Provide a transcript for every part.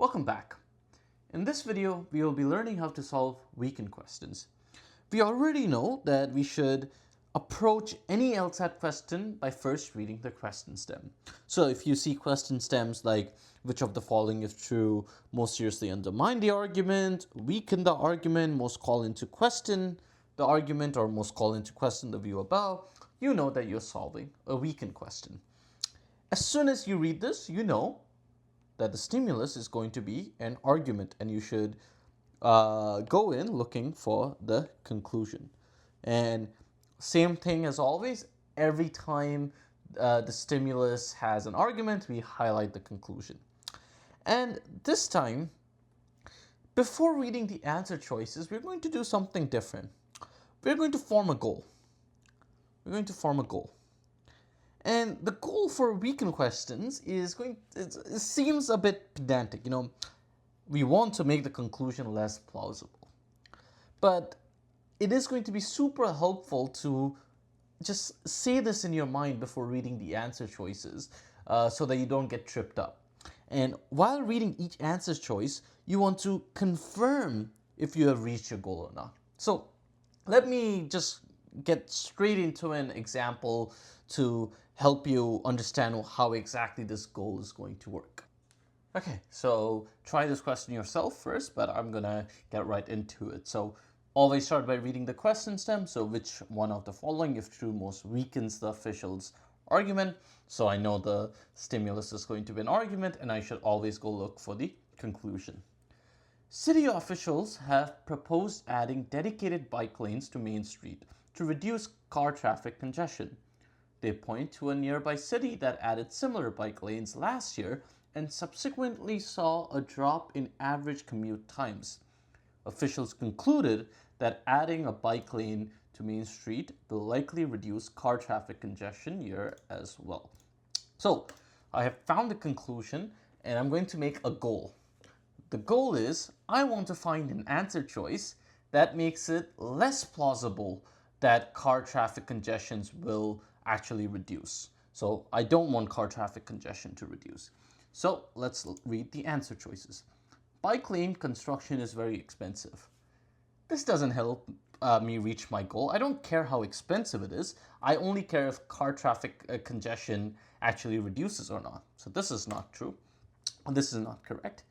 Welcome back. In this video, we will be learning how to solve weekend questions. We already know that we should approach any LSAT question by first reading the question stem. So if you see question stems like which of the following is true, most seriously undermine the argument, weaken the argument, most call into question the argument, or most call into question the view above, you know that you're solving a weekend question. As soon as you read this, you know that the stimulus is going to be an argument, and you should go in looking for the conclusion. And same thing as always, every time the stimulus has an argument, we highlight the conclusion. And this time, before reading the answer choices, we're going to do something different. We're going to form a goal. We're going to form a goal. And the goal for weekend questions is it seems a bit pedantic. We want to make the conclusion less plausible. But it is going to be super helpful to just say this in your mind before reading the answer choices so that you don't get tripped up. And while reading each answer choice, you want to confirm if you have reached your goal or not. So let me just get straight into an example to help you understand how exactly this goal is going to work. Okay, so try this question yourself first, but I'm gonna get right into it. So always start by reading the question stem. So which one of the following, if true, most weakens the official's argument? So I know the stimulus is going to be an argument, and I should always go look for the conclusion. City officials have proposed adding dedicated bike lanes to Main Street to reduce car traffic congestion. They point to a nearby city that added similar bike lanes last year and subsequently saw a drop in average commute times. Officials concluded that adding a bike lane to Main Street will likely reduce car traffic congestion here as well. So I have found the conclusion, and I'm going to make a goal. The goal is I want to find an answer choice that makes it less plausible that car traffic congestions will actually reduce. So I don't want car traffic congestion to reduce. So let's read the answer choices. Bike lane construction is very expensive. This doesn't help me reach my goal. I don't care how expensive it is. I only care if car traffic congestion actually reduces or not. So this is not true. This is not correct.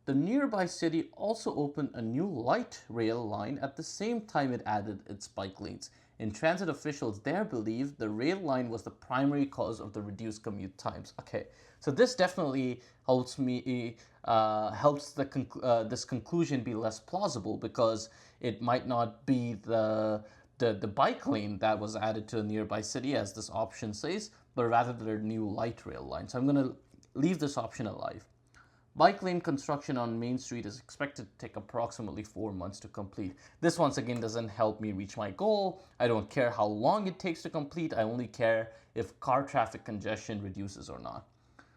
The nearby city also opened a new light rail line at the same time it added its bike lanes. And transit officials there believe the rail line was the primary cause of the reduced commute times. Okay, so this definitely helps me this conclusion be less plausible, because it might not be the bike lane that was added to a nearby city as this option says, but rather the new light rail line. So I'm going to leave this option alive. Bike lane construction on Main Street is expected to take approximately 4 months to complete. This once again doesn't help me reach my goal. I don't care how long it takes to complete. I only care if car traffic congestion reduces or not.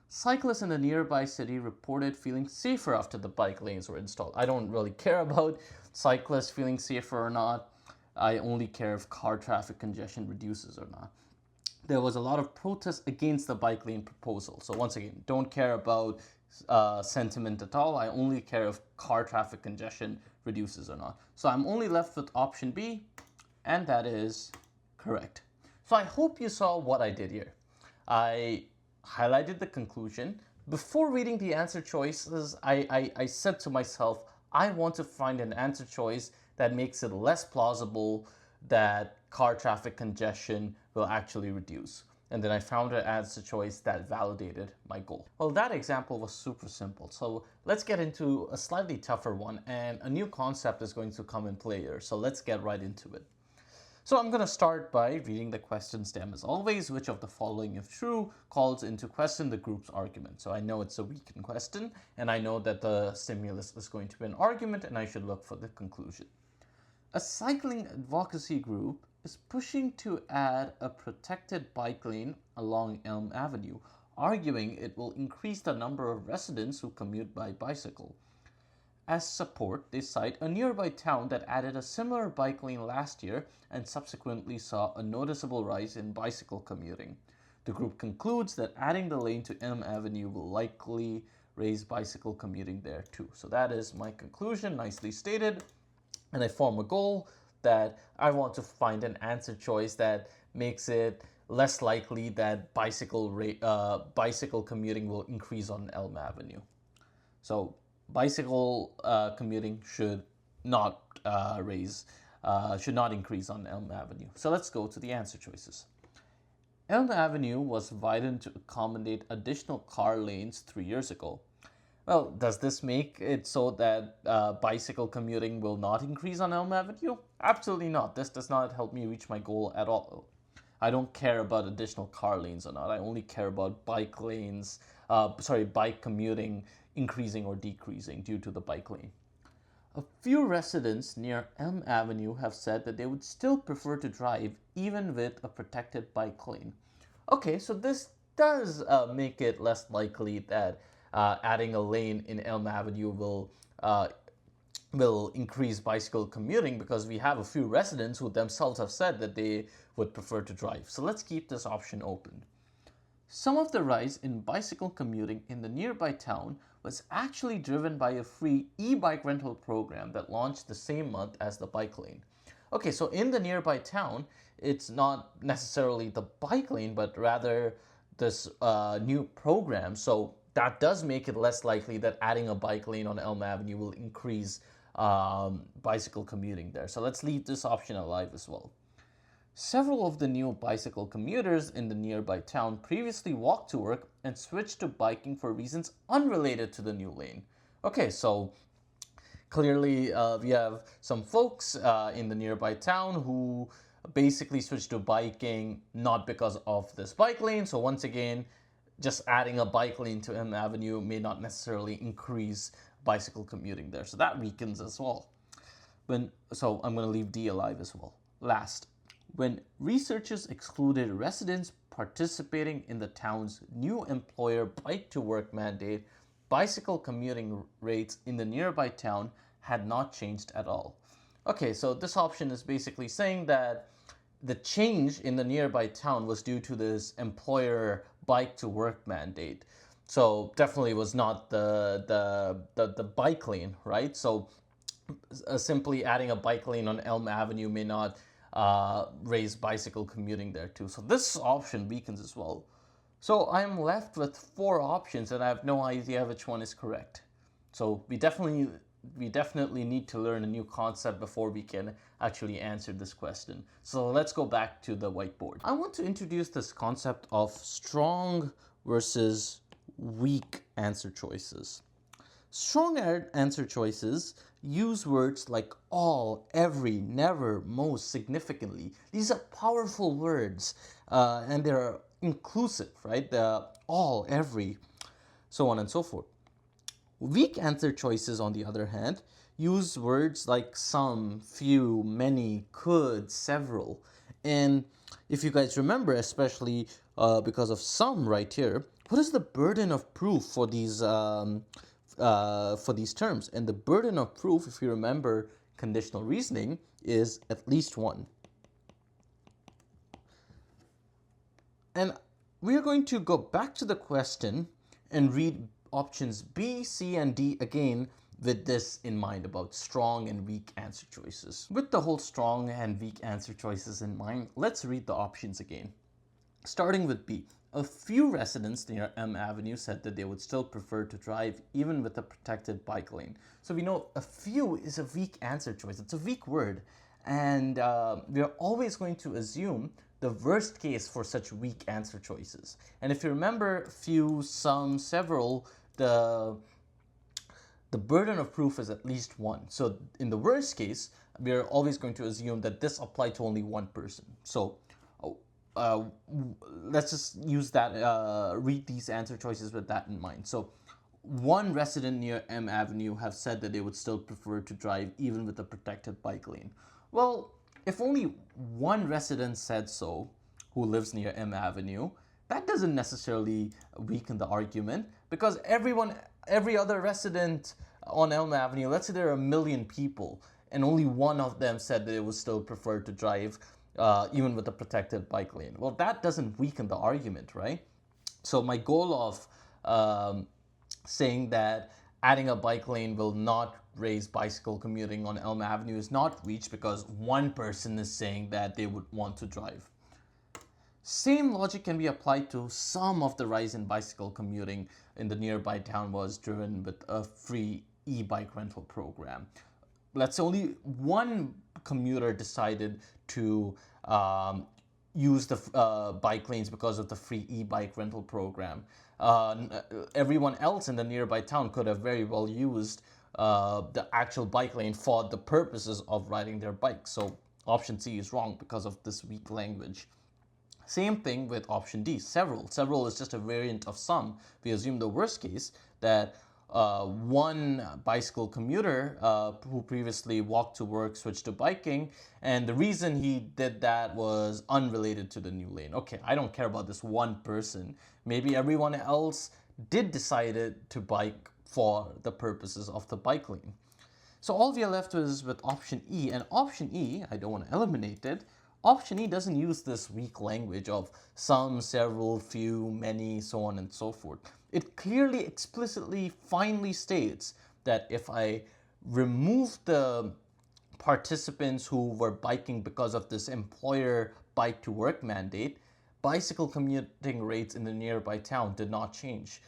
Cyclists in the nearby city reported feeling safer after the bike lanes were installed. I don't really care about cyclists feeling safer or not. I only care if car traffic congestion reduces or not. There was a lot of protest against the bike lane proposal. So once again, don't care about sentiment at all. I only care if car traffic congestion reduces or not. So I'm only left with option B, and that is correct. So I hope you saw what I did here. I highlighted the conclusion. Before reading the answer choices, I said to myself, I want to find an answer choice that makes it less plausible that car traffic congestion will actually reduce. And then I found an answer choice that validated my goal. Well, that example was super simple. So let's get into a slightly tougher one, and a new concept is going to come in play here. So let's get right into it. So I'm going to start by reading the question stem as always. Which of the following, if true, calls into question the group's argument? So I know it's a weekend question, and I know that the stimulus is going to be an argument, and I should look for the conclusion. A cycling advocacy group is pushing to add a protected bike lane along Elm Avenue, arguing it will increase the number of residents who commute by bicycle. As support, they cite a nearby town that added a similar bike lane last year and subsequently saw a noticeable rise in bicycle commuting. The group concludes that adding the lane to Elm Avenue will likely raise bicycle commuting there too. So that is my conclusion, nicely stated. And I form a goal that I want to find an answer choice that makes it less likely that bicycle commuting will increase on Elm Avenue. So bicycle commuting should not should not increase on Elm Avenue. So let's go to the answer choices. Elm Avenue was widened to accommodate additional car lanes 3 years ago. Well, does this make it so that bicycle commuting will not increase on Elm Avenue? Absolutely not. This does not help me reach my goal at all. I don't care about additional car lanes or not. I only care about bike commuting increasing or decreasing due to the bike lane. A few residents near Elm Avenue have said that they would still prefer to drive even with a protected bike lane. Okay, so this does make it less likely that adding a lane in Elm Avenue will increase bicycle commuting, because we have a few residents who themselves have said that they would prefer to drive. So let's keep this option open. Some of the rise in bicycle commuting in the nearby town was actually driven by a free e-bike rental program that launched the same month as the bike lane. Okay, so in the nearby town, it's not necessarily the bike lane, but rather this new program. So that does make it less likely that adding a bike lane on Elm Avenue will increase bicycle commuting there. So let's leave this option alive as well. Several of the new bicycle commuters in the nearby town previously walked to work and switched to biking for reasons unrelated to the new lane. Okay, so clearly we have some folks in the nearby town who basically switched to biking not because of this bike lane. So once again, just adding a bike lane to M Avenue may not necessarily increase bicycle commuting there. So that weakens as well. So I'm going to leave D alive as well. Last, when researchers excluded residents participating in the town's new employer bike to work mandate, bicycle commuting rates in the nearby town had not changed at all. Okay, so this option is basically saying that the change in the nearby town was due to this employer bike to work mandate. So definitely was not the bike lane, right? So simply adding a bike lane on Elm Avenue may not raise bicycle commuting there too. So this option weakens as well. So I'm left with 4 options and I have no idea which one is correct. So we definitely need to learn a new concept before we can actually answer this question. So let's go back to the whiteboard. I want to introduce this concept of strong versus weak answer choices. Strong answer choices use words like all, every, never, most, significantly. These are powerful words and they're inclusive, right? The all, every, so on and so forth. Weak answer choices, on the other hand, use words like some, few, many, could, several. And if you guys remember, especially because of some right here, what is the burden of proof for these terms? And the burden of proof, if you remember conditional reasoning, is at least 1. And we are going to go back to the question and read options B, C, and D again with this in mind about strong and weak answer choices. With the whole strong and weak answer choices in mind, let's read the options again. Starting with B. A few residents near M Avenue said that they would still prefer to drive even with a protected bike lane. So we know a few is a weak answer choice. It's a weak word. And we're always going to assume the worst case for such weak answer choices. And if you remember few, some, several, the burden of proof is at least 1. So in the worst case, we're always going to assume that this applied to only one person. So let's just use that, read these answer choices with that in mind. So one resident near M Avenue have said that they would still prefer to drive even with a protected bike lane. Well, if only one resident said so who lives near M Avenue, that doesn't necessarily weaken the argument, because every other resident on Elm Avenue, let's say there are 1 million people, and only one of them said that they would still prefer to drive even with a protected bike lane. Well, that doesn't weaken the argument, right? So my goal of saying that adding a bike lane will not raise bicycle commuting on Elm Avenue is not reached because one person is saying that they would want to drive. Same logic can be applied to some of the rise in bicycle commuting in the nearby town was driven with a free e-bike rental program. Let's say only one commuter decided to use the bike lanes because of the free e-bike rental program. Everyone else in the nearby town could have very well used the actual bike lane for the purposes of riding their bike. So option C is wrong because of this weak language. Same thing with option D, several. Several is just a variant of some. We assume the worst case that one bicycle commuter who previously walked to work switched to biking, and the reason he did that was unrelated to the new lane. Okay, I don't care about this one person. Maybe everyone else did decide to bike for the purposes of the bike lane. So all we are left with option E, and option E, I don't want to eliminate it. Option E doesn't use this weak language of some, several, few, many, so on and so forth. It clearly, explicitly, finally states that if I remove the participants who were biking because of this employer bike to work mandate, bicycle commuting rates in the nearby town did not change.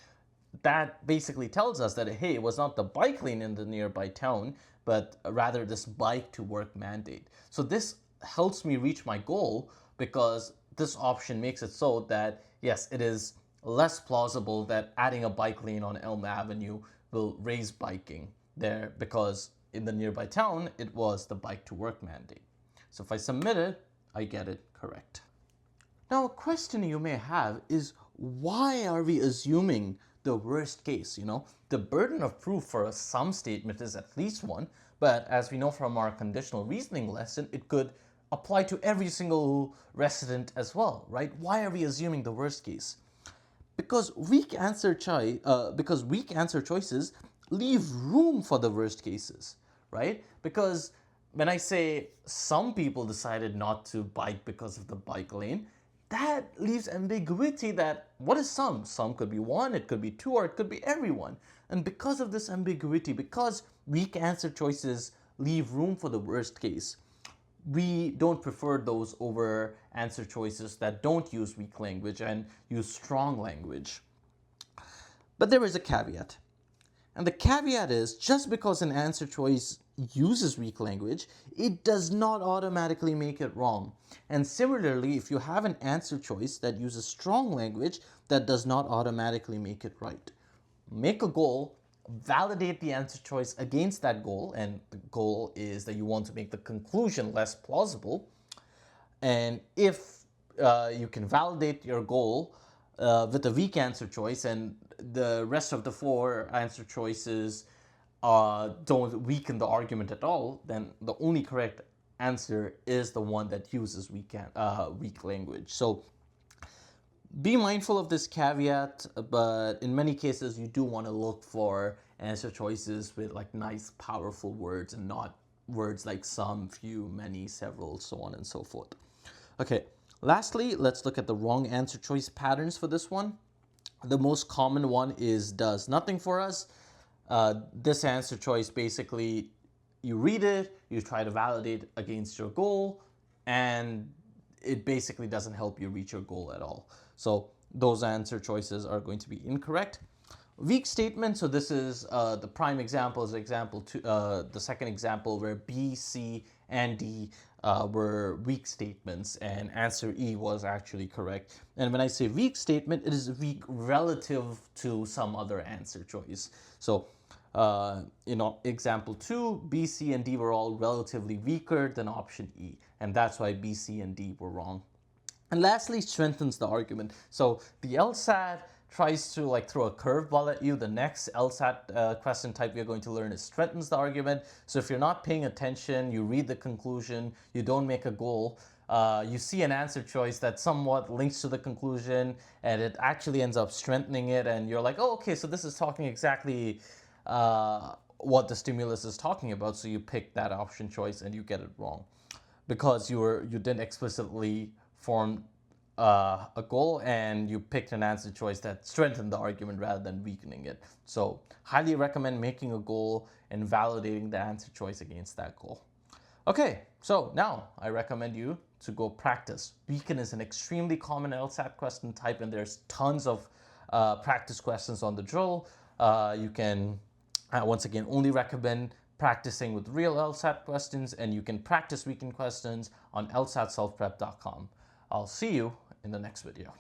That basically tells us that, hey, it was not the bike lane in the nearby town, but rather this bike to work mandate. So this helps me reach my goal because this option makes it so that, yes, it is less plausible that adding a bike lane on Elm Avenue will raise biking there because in the nearby town, it was the bike to work mandate. So if I submit it, I get it correct. Now, a question you may have is, why are we assuming the worst case? The burden of proof for a sum statement is at least one, but as we know from our conditional reasoning lesson, it could apply to every single resident as well, right? Why are we assuming the worst case? Because weak answer choices leave room for the worst cases, right? Because when I say some people decided not to bike because of the bike lane, that leaves ambiguity that what is some? Some could be one, it could be two, or it could be everyone. And because of this ambiguity, because weak answer choices leave room for the worst case, we don't prefer those over answer choices that don't use weak language and use strong language. But there is a caveat. And the caveat is, just because an answer choice uses weak language, it does not automatically make it wrong. And similarly, if you have an answer choice that uses strong language, that does not automatically make it right. Make a goal, validate the answer choice against that goal, and the goal is that you want to make the conclusion less plausible. And if you can validate your goal with a weak answer choice and the rest of the four answer choices don't weaken the argument at all, then the only correct answer is the one that uses weak language. So be mindful of this caveat, but in many cases you do want to look for answer choices with like nice, powerful words and not words like some, few, many, several, so on and so forth. Okay, lastly, let's look at the wrong answer choice patterns for this one. The most common one is does nothing for us. This answer choice basically, you read it, you try to validate against your goal, and it basically doesn't help you reach your goal at all. So those answer choices are going to be incorrect. Weak statement, so this is the prime example is example two, the second example where B, C, and D were weak statements and answer E was actually correct. And when I say weak statement, it is weak relative to some other answer choice. So example 2, B, C, and D were all relatively weaker than option E, and that's why B, C, and D were wrong. And lastly, strengthens the argument. So the LSAT tries to like throw a curveball at you. The next LSAT question type we are going to learn is strengthens the argument. So if you're not paying attention, you read the conclusion, you don't make a goal, you see an answer choice that somewhat links to the conclusion, and it actually ends up strengthening it, and you're like, oh, okay, so this is talking exactly what the stimulus is talking about, so you pick that option choice and you get it wrong because you didn't explicitly form a goal and you picked an answer choice that strengthened the argument rather than weakening it. So highly recommend making a goal and validating the answer choice against that goal. Okay, so now I recommend you to go practice. Weaken is an extremely common LSAT question type, and there's tons of practice questions on the drill. You can, once again, only recommend practicing with real LSAT questions, and you can practice weekend questions on lsatselfprep.com. I'll see you in the next video.